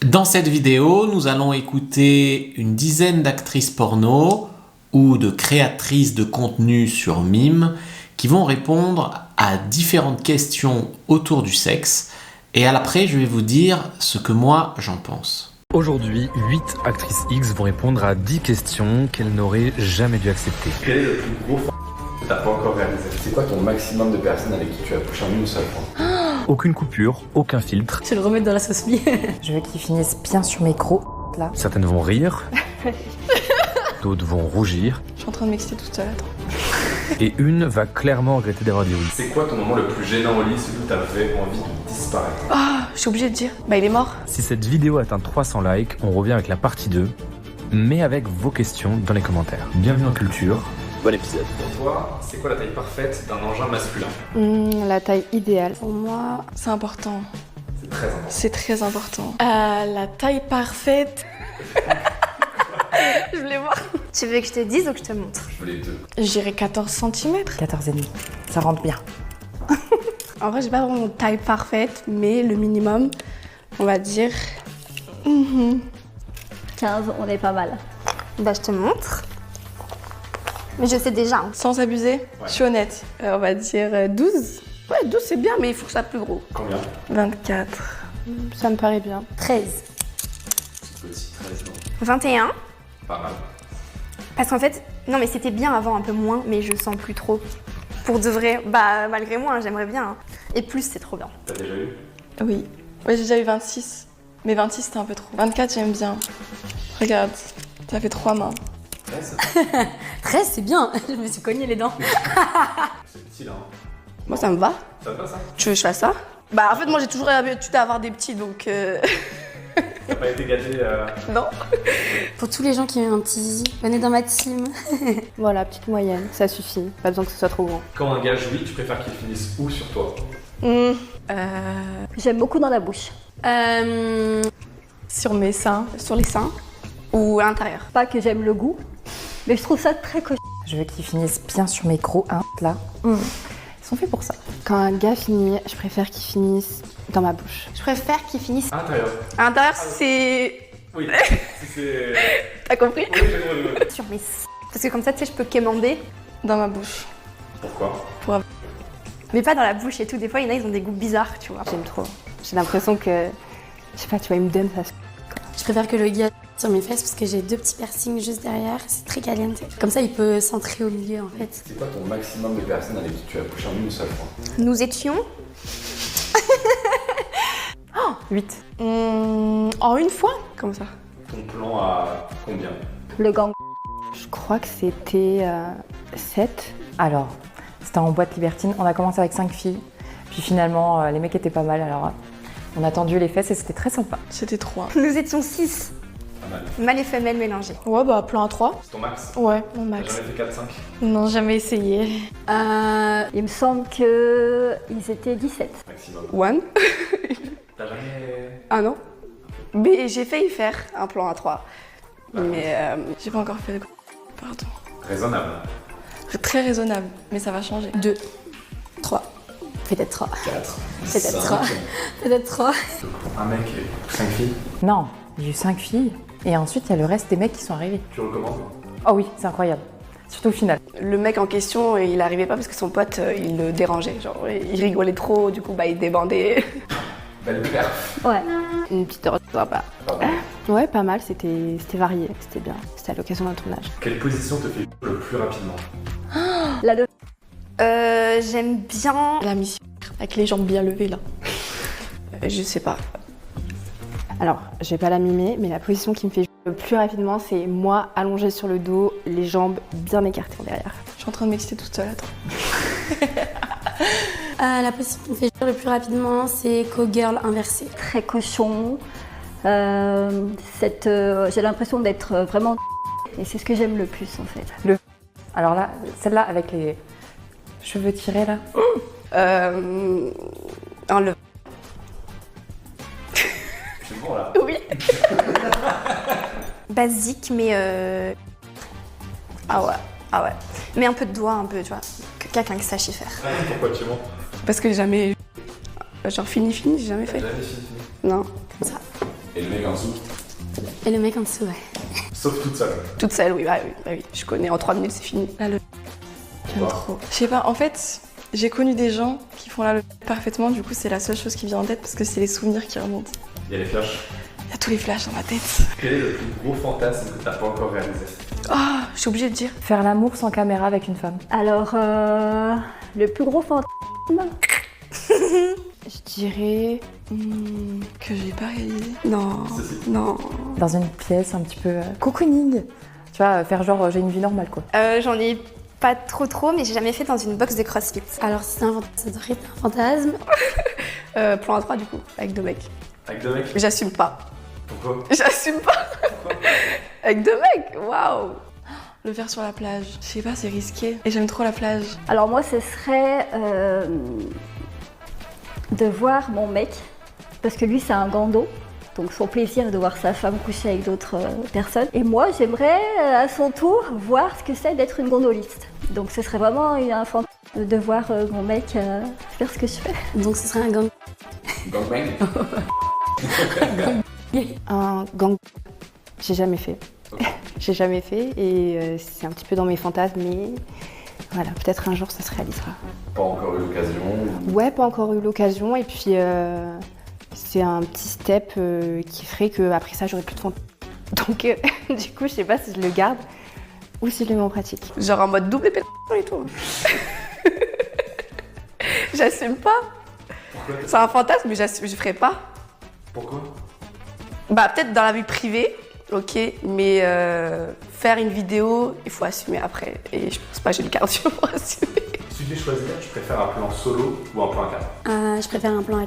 Dans cette vidéo, nous allons écouter une dizaine d'actrices porno ou de créatrices de contenu sur Mime qui vont répondre à différentes questions autour du sexe. Et après, je vais vous dire ce que moi, j'en pense. Aujourd'hui, 8 actrices X vont répondre à 10 questions qu'elles n'auraient jamais dû accepter. Quel est le plus gros que t'as pas encore réalisé? C'est quoi ton maximum de personnes avec qui tu as couché en une seule fois? Aucune coupure, aucun filtre. Je vais le remettre dans la sauce mie. Je veux qu'ils finissent bien sur mes crocs, là. Certaines vont rire, d'autres vont rougir, Je suis en train de m'exciter toute seule, attends. et une va clairement regretter d'avoir dit oui. C'est quoi ton moment le plus gênant au lit, celui où t'avais envie de disparaître? Ah, je suis obligée de dire. Bah, il est mort. Si cette vidéo atteint 300 likes, on revient avec la partie 2, mais avec vos questions dans les commentaires. Bienvenue en culture. Bon épisode. Pour toi, c'est quoi la taille parfaite d'un engin masculin? La taille idéale. Pour moi, c'est important. C'est très important. C'est très important. La taille parfaite. Je voulais voir. Tu veux que je te dise ou que je te montre? Je veux les deux. J'irais 14 cm. 14,5. Ça rentre bien. En vrai, j'ai pas vraiment une taille parfaite, mais le minimum, on va dire. 15, on est pas mal. Bah, je te montre. Mais je sais déjà. Hein. Sans abuser, je suis honnête. On va dire 12. Ouais, 12 c'est bien, mais il faut que ça soit plus gros. Combien? 24. Ça me paraît bien. 13. C'est petit, 13 non. 21. Pas mal. Parce qu'en fait, non mais c'était bien avant, un peu moins, mais je sens plus trop. Pour de vrai, bah malgré moi, hein, j'aimerais bien. Hein. Et plus, c'est trop bien. T'as déjà eu? Oui. Ouais, j'ai déjà eu 26. Mais 26, c'était un peu trop. 24, j'aime bien. Regarde, ça fait 3 mains. 13? 13, c'est bien. Je me suis cogné les dents. C'est petit là. Hein. Moi, ça me va. Ça te va ça? Tu veux que je fasse ça? Bah, en fait, moi, j'ai toujours l'habitude d'avoir des petits, donc. T'as pas été gâté Non. Pour tous les gens qui ont un petit zizi, venez dans ma team. Voilà, petite moyenne, ça suffit. Pas besoin que ce soit trop grand. Quand un gars jouit, tu préfères qu'il finisse où sur toi? J'aime beaucoup dans la bouche. Sur mes seins. Sur les seins ou à l'intérieur? Pas que j'aime le goût, mais je trouve ça très cochon. Je veux qu'ils finissent bien sur mes crocs, hein, là. Ils sont faits pour ça. Quand un gars finit, je préfère qu'il finisse dans ma bouche. Je préfère qu'il finisse À l'intérieur. à l'intérieur, c'est... Oui. Si c'est. T'as compris? Oui, j'ai sur mes... Parce que comme ça, tu sais, je peux quémander. Dans ma bouche. Pourquoi? Mais pas dans la bouche et tout. Des fois, il y en a, ils ont des goûts bizarres, tu vois. J'aime trop. J'ai l'impression que... Je sais pas, tu vois, il me donne ça. Je préfère que le gars sur mes fesses parce que j'ai 2 petits piercings juste derrière. C'est très caliente. Comme ça, il peut centrer au milieu en fait. C'est quoi ton maximum de personnes avec qui tu as couché en une seule fois? Nous étions... 8. En une fois? Comme ça. Ton plan à combien? Le gang. Je crois que c'était 7. Alors, c'était en boîte libertine. On a commencé avec 5 filles. Puis finalement, les mecs étaient pas mal. Alors, on a tendu les fesses et c'était très sympa. C'était 3. Nous étions 6. Pas mal. Mâles et femelles mélangés. Ouais, bah, plan à 3. C'est ton max? Ouais, mon T'as max. jamais fait 4-5? Non, jamais essayé. Il me semble que ils étaient 17. Maximum. One? T'as jamais. Ah non. Mais j'ai failli faire un plan à 3. Mais j'ai pas encore fait de... Pardon. Raisonnable. C'est très raisonnable, mais ça va changer. 2. 3. Peut-être 3. 4. Peut-être 3. Peut-être 3. Un mec et 5 filles. Non, j'ai eu 5 filles. Et ensuite, il y a le reste des mecs qui sont arrivés. Tu recommandes? Oh oui, c'est incroyable. Surtout au final. Le mec en question, il arrivait pas parce que son pote, il le dérangeait. Genre, il rigolait trop, du coup, bah, il débandait. Belle perf. Ouais. Une petite heure de pas. Ouais, pas mal, c'était varié, c'était bien. C'était à l'occasion d'un tournage. Quelle position te fait le plus rapidement? La 2. J'aime bien... La mission, avec les jambes bien levées, là. Je sais pas. Alors, je vais pas la mimer, mais la position qui me fait le plus rapidement, c'est moi allongée sur le dos, les jambes bien écartées en derrière. Je suis en train de m'exciter toute seule, attends. La position qui me fait jouir le plus rapidement, c'est cowgirl inversé. Très cochon. J'ai l'impression d'être vraiment... Et c'est ce que j'aime le plus en fait. Alors là, celle-là avec les cheveux tirés là. Enlève. C'est bon là. Oui. Basique, mais... Ah ouais. Mais un peu de doigt, un peu, tu vois. Quelqu'un qui sache y faire. Pourquoi tu mens? Parce que j'ai jamais... Genre fini, j'ai jamais fait. Jamais fini. Non. Comme ça. Et le mec mec en dessous. Et le mec en dessous, ouais. Sauf toute seule. Toute seule, oui, bah oui. Je connais, en 3 minutes, c'est fini. Là, le j'aime Pourquoi trop. Je sais pas, en fait, j'ai connu des gens qui font là le parfaitement, du coup, c'est la seule chose qui vient en tête parce que c'est les souvenirs qui remontent. Il y a les flashs. Il y a tous les flashs dans ma tête. Quel est le plus gros fantasme que t'as pas encore réalisé? Ah, je suis obligée de dire. Faire l'amour sans caméra avec une femme. Alors, le plus gros fantasme, Je dirais. Que j'ai pas réalisé. Non, non. Dans une pièce un petit peu cocooning. Tu vois, faire genre j'ai une vie normale quoi. J'en ai pas trop, mais j'ai jamais fait dans une box de CrossFit. Alors, si c'est un fantasme, ça devrait être un fantasme. Plan A3 du coup, avec 2 mecs. Avec 2 mecs? Mais j'assume pas. Pourquoi? J'assume pas. Avec 2 mecs, waouh. Le faire sur la plage, je sais pas, c'est risqué. Et j'aime trop la plage. alors moi, ce serait de voir mon mec, parce que lui, c'est un gando. Donc son plaisir est de voir sa femme coucher avec d'autres personnes. Et moi, j'aimerais à son tour voir ce que c'est d'être une gondoliste. Donc ce serait vraiment un fantasme de voir mon mec faire ce que je fais. Donc, ce serait un gang. Gangbang? Un gang. J'ai jamais fait. J'ai jamais fait et c'est un petit peu dans mes fantasmes, mais voilà, peut-être un jour ça se réalisera. Pas encore eu l'occasion. Ouais, pas encore eu l'occasion et puis c'est un petit step qui ferait qu'après ça j'aurai plus de fantasmes. Donc du coup, je sais pas si je le garde ou si je le mets en pratique. Genre en mode double pénétration et tout. J'assume pas. Pourquoi? C'est un fantasme, mais je ferai pas. Pourquoi? Bah peut-être dans la vie privée, ok, mais faire une vidéo, il faut assumer après. Et je pense pas que j'ai le cardio pour assumer. Si tu devais choisir, tu préfères un plan solo ou un plan à 4? Je préfère un plan à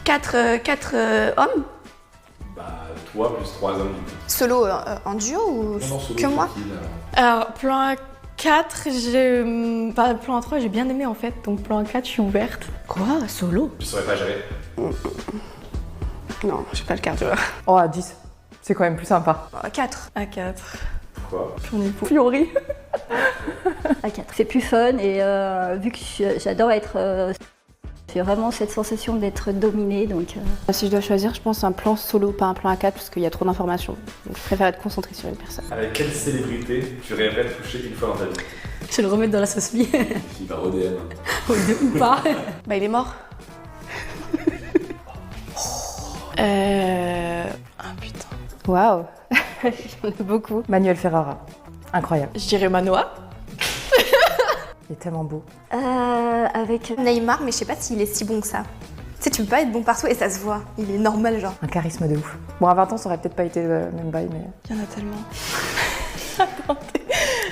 4. 4 hommes? Bah, toi plus 3 hommes. Solo en duo ou Non, solo, que moi? tranquille. Alors, plan A4, plan A3, j'ai bien aimé en fait, donc plan A4, je suis ouverte. Quoi? Solo? Tu saurais pas gérer? Non, j'ai pas le cardio. Oh à 10. C'est quand même plus sympa. 4. A4. Pourquoi? Puis on est pour. Fiori. À 4. C'est plus fun et vu que j'adore être... j'ai vraiment cette sensation d'être dominée, donc... Si je dois choisir, je pense un plan solo, pas un plan à 4 parce qu'il y a trop d'informations. Donc je préfère être concentrée sur une personne. Avec quelle célébrité tu rêverais de coucher une fois dans ta vie? Je vais le remettre dans la sauce vie. Qui va ODM. Ou pas. Bah il est mort. Putain. Waouh. J'en ai beaucoup. Manuel Ferrara. Incroyable. Je dirais Manoa. Il est tellement beau. Avec... Neymar, mais je sais pas s'il est si bon que ça. Tu sais, tu peux pas être bon partout et ça se voit. Il est normal, genre. Un charisme de ouf. Bon, à 20 ans, ça aurait peut-être pas été le même bail, mais... Il y en a tellement.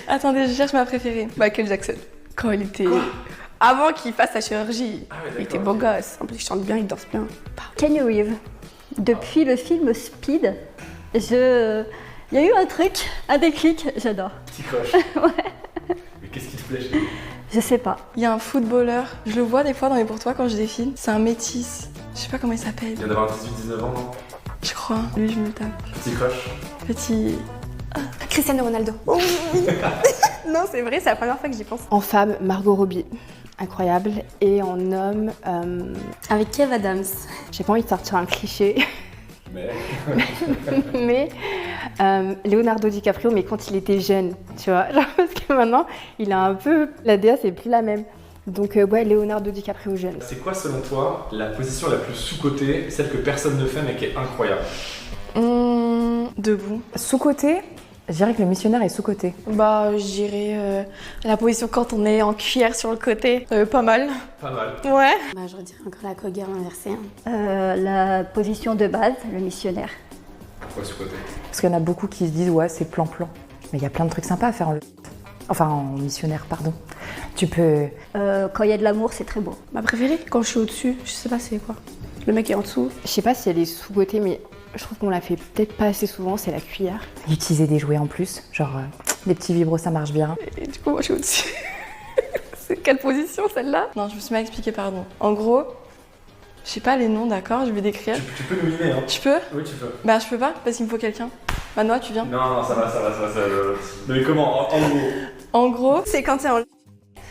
Attendez, je cherche ma préférée. Michael Jackson. Quand il était... Avant qu'il fasse sa chirurgie. Ah ouais, Il était d'accord. beau gosse. En plus, il chante bien, il danse bien. Kenny Reeves. Depuis le film Speed, il y a eu un truc, un déclic, j'adore. Petit croche. Ouais. Mais qu'est-ce qui te plaît chez lui? Je sais pas. Il y a un footballeur. Je le vois des fois dans les pour toi quand je défile. C'est un métis. Je sais pas comment il s'appelle. Il vient d'avoir 18-19 ans, non? Je crois. Lui, je me le tape. Petit crush. Petit... Cristiano Ronaldo. Oh oui. Non, c'est vrai, c'est la première fois que j'y pense. En femme, Margot Robbie. Incroyable. Et en homme, Avec Kev Adams. j'ai pas envie de sortir un cliché, Mais. mais Leonardo DiCaprio, mais quand il était jeune, tu vois. Genre, parce que maintenant, il a un peu... La DA, c'est plus la même. Donc ouais, Leonardo DiCaprio jeune. C'est quoi selon toi la position la plus sous-cotée, celle que personne ne fait mais qui est incroyable? Debout. Sous-côté, je dirais que le missionnaire est sous-côté. Bah, je dirais la position quand on est en cuillère sur le côté. Pas mal. Pas mal. Ouais. Bah, je redirais encore la cougar inversée. La position de base, le missionnaire. Pourquoi sous-côté? Parce qu'il y en a beaucoup qui se disent, ouais, c'est plan-plan. Mais il y a plein de trucs sympas à faire en missionnaire, pardon. Tu peux... Quand il y a de l'amour, c'est très beau. Ma préférée, quand je suis au-dessus, je sais pas c'est quoi. Le mec est en dessous. Je sais pas si elle est sous-côté, mais je trouve qu'on la fait peut-être pas assez souvent, c'est la cuillère. Utiliser des jouets en plus, genre des petits vibros, ça marche bien. Et du coup, moi je suis au-dessus. C'est quelle position celle-là? Non, je me suis mal expliqué, pardon. En gros, je sais pas les noms, d'accord, je vais décrire. Tu peux nominer, hein? Tu peux? Oui, tu peux. Bah, je peux pas, parce qu'il me faut quelqu'un. Manoa, tu viens? Non, ça va. Mais comment? En gros. En gros, C'est quand t'es en...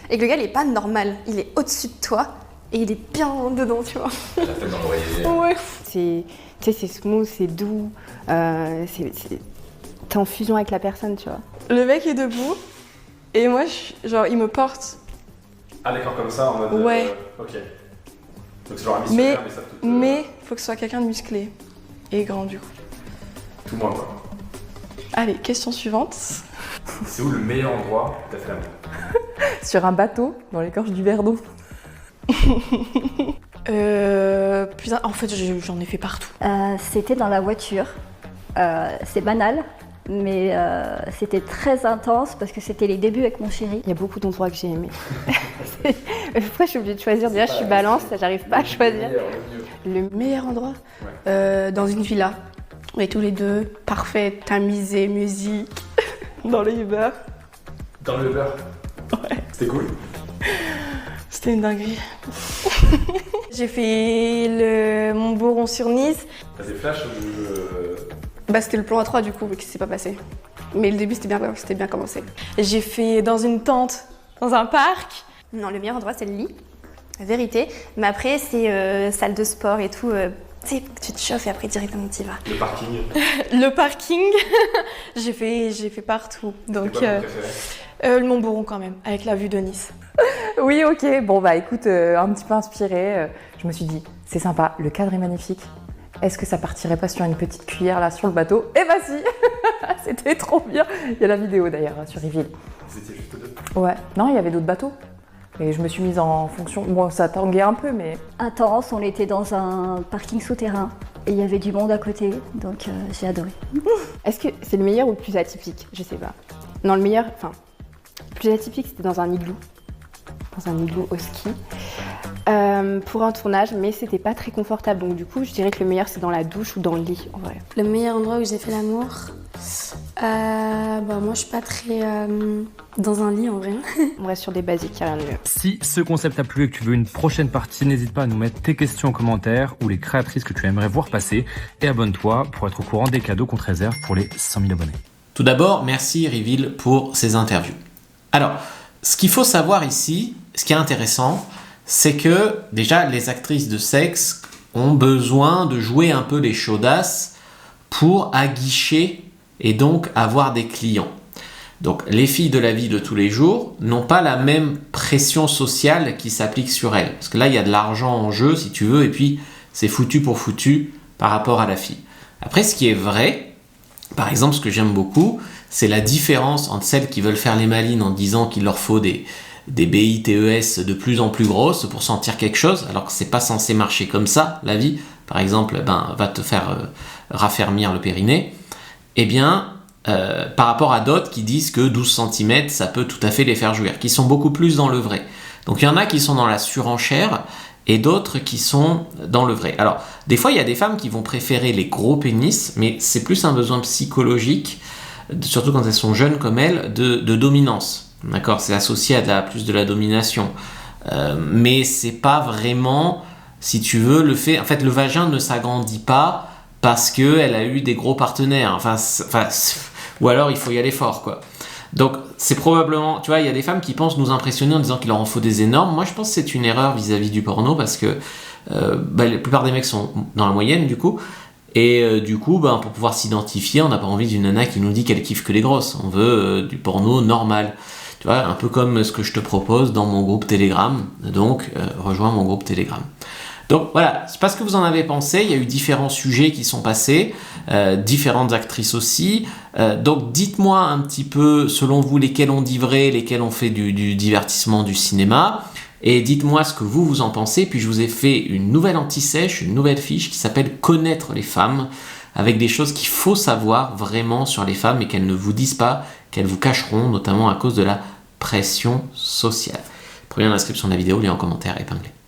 Et que le gars, il est pas normal. Il est au-dessus de toi. Et il est bien dedans, tu vois. La tête dans l'oreiller. Ouais. C'est smooth, c'est doux, t'es en fusion avec la personne, tu vois. Le mec est debout et moi, genre, il me porte. Ah d'accord, comme ça, en mode... Ouais. Ok. Donc c'est genre un missionnaire, mais ça tout... Mais faut que ce soit quelqu'un de musclé et grand, du coup. Tout moins, quoi. Allez, question suivante. C'est où le meilleur endroit où t'as fait l'amour? Sur un bateau, dans les gorges du Verdon. Putain, en fait, j'en ai fait partout. C'était dans la voiture. C'est banal, mais c'était très intense parce que c'était les débuts avec mon chéri. Il y a beaucoup d'endroits que j'ai aimés. Pourquoi je suis obligée de choisir? Déjà, je suis balance, j'arrive pas à choisir. Le meilleur endroit dans une villa. On est tous les deux, parfait, tamisé, musique. Dans le Uber. Dans le Uber? Ouais. C'était cool? C'était une dinguerie. J'ai fait le Mont-Boron sur Nice. T'as des flashs ou... Bah, c'était le plan A3 du coup, qui s'est pas passé. Mais le début, c'était bien commencé. J'ai fait dans une tente, dans un parc. Non, le meilleur endroit, c'est le lit. La vérité. Mais après, c'est salle de sport et tout. Tu sais, tu te chauffes et après, directement, tu y vas. Le parking? Le parking, j'ai fait partout. Donc, quoi ton préféré? le Mont-Boron quand même, avec la vue de Nice. Oui, ok. Bon, bah écoute, un petit peu inspirée, je me suis dit, c'est sympa, le cadre est magnifique. Est-ce que ça partirait pas sur une petite cuillère là sur le bateau? Eh bah si. C'était trop bien. Il y a la vidéo d'ailleurs sur Reveal. Vous étiez juste deux? Ouais. Non, il y avait d'autres bateaux. Et je me suis mise en fonction. Bon, ça tanguait un peu, mais... Intense, on était dans un parking souterrain et il y avait du monde à côté, donc j'ai adoré. Est-ce que c'est le meilleur ou le plus atypique? Je sais pas. Non, le meilleur, enfin, le plus atypique, c'était dans un igloo. Dans un igloo au ski. Pour un tournage, mais c'était pas très confortable. Donc du coup, je dirais que le meilleur, c'est dans la douche ou dans le lit, en vrai. Le meilleur endroit où j'ai fait l'amour, moi je suis pas très dans un lit en vrai. On reste sur des basiques, y a rien de mieux. Si ce concept t'a plu et que tu veux une prochaine partie, n'hésite pas à nous mettre tes questions en commentaire ou les créatrices que tu aimerais voir passer. Et abonne-toi pour être au courant des cadeaux qu'on te réserve pour les 100 000 abonnés. Tout d'abord, merci Reveal pour ces interviews. Alors, ce qu'il faut savoir ici, ce qui est intéressant, c'est que déjà les actrices de sexe ont besoin de jouer un peu les chaudasses pour aguicher et donc avoir des clients. Donc les filles de la vie de tous les jours n'ont pas la même pression sociale qui s'applique sur elles. Parce que là, il y a de l'argent en jeu, si tu veux, et puis c'est foutu pour foutu par rapport à la fille. Après, ce qui est vrai, par exemple, ce que j'aime beaucoup, c'est la différence entre celles qui veulent faire les malines en disant qu'il leur faut des BITES de plus en plus grosses pour sentir quelque chose, alors que c'est pas censé marcher comme ça, la vie. Par exemple, va te faire raffermir le périnée. Eh bien, par rapport à d'autres qui disent que 12 cm, ça peut tout à fait les faire jouir, qui sont beaucoup plus dans le vrai. Donc il y en a qui sont dans la surenchère et d'autres qui sont dans le vrai. Alors, des fois, il y a des femmes qui vont préférer les gros pénis, mais c'est plus un besoin psychologique, surtout quand elles sont jeunes comme elles, de dominance. D'accord, c'est associé à plus de la domination. Mais c'est pas vraiment, si tu veux, le fait... En fait, le vagin ne s'agrandit pas parce qu'elle a eu des gros partenaires. Ou alors, il faut y aller fort, quoi. Donc, c'est probablement... Tu vois, il y a des femmes qui pensent nous impressionner en disant qu'il leur en faut des énormes. Moi, je pense que c'est une erreur vis-à-vis du porno parce que la plupart des mecs sont dans la moyenne, du coup. Et du coup, pour pouvoir s'identifier, on n'a pas envie d'une nana qui nous dit qu'elle kiffe que les grosses. On veut du porno normal. Tu vois, un peu comme ce que je te propose dans mon groupe Telegram. Donc, rejoins mon groupe Telegram. Donc voilà, c'est pas ce que vous en avez pensé. Il y a eu différents sujets qui sont passés, différentes actrices aussi. Donc dites-moi un petit peu, selon vous, lesquelles ont dit vrai, lesquelles ont fait du divertissement, du cinéma. Et dites-moi ce que vous en pensez. Puis je vous ai fait une nouvelle anti-sèche, une nouvelle fiche qui s'appelle « Connaître les femmes », avec des choses qu'il faut savoir vraiment sur les femmes et qu'elles ne vous disent pas, qu'elles vous cacheront, notamment à cause de la pression sociale. Prenez la description de la vidéo, lien en commentaire épinglé.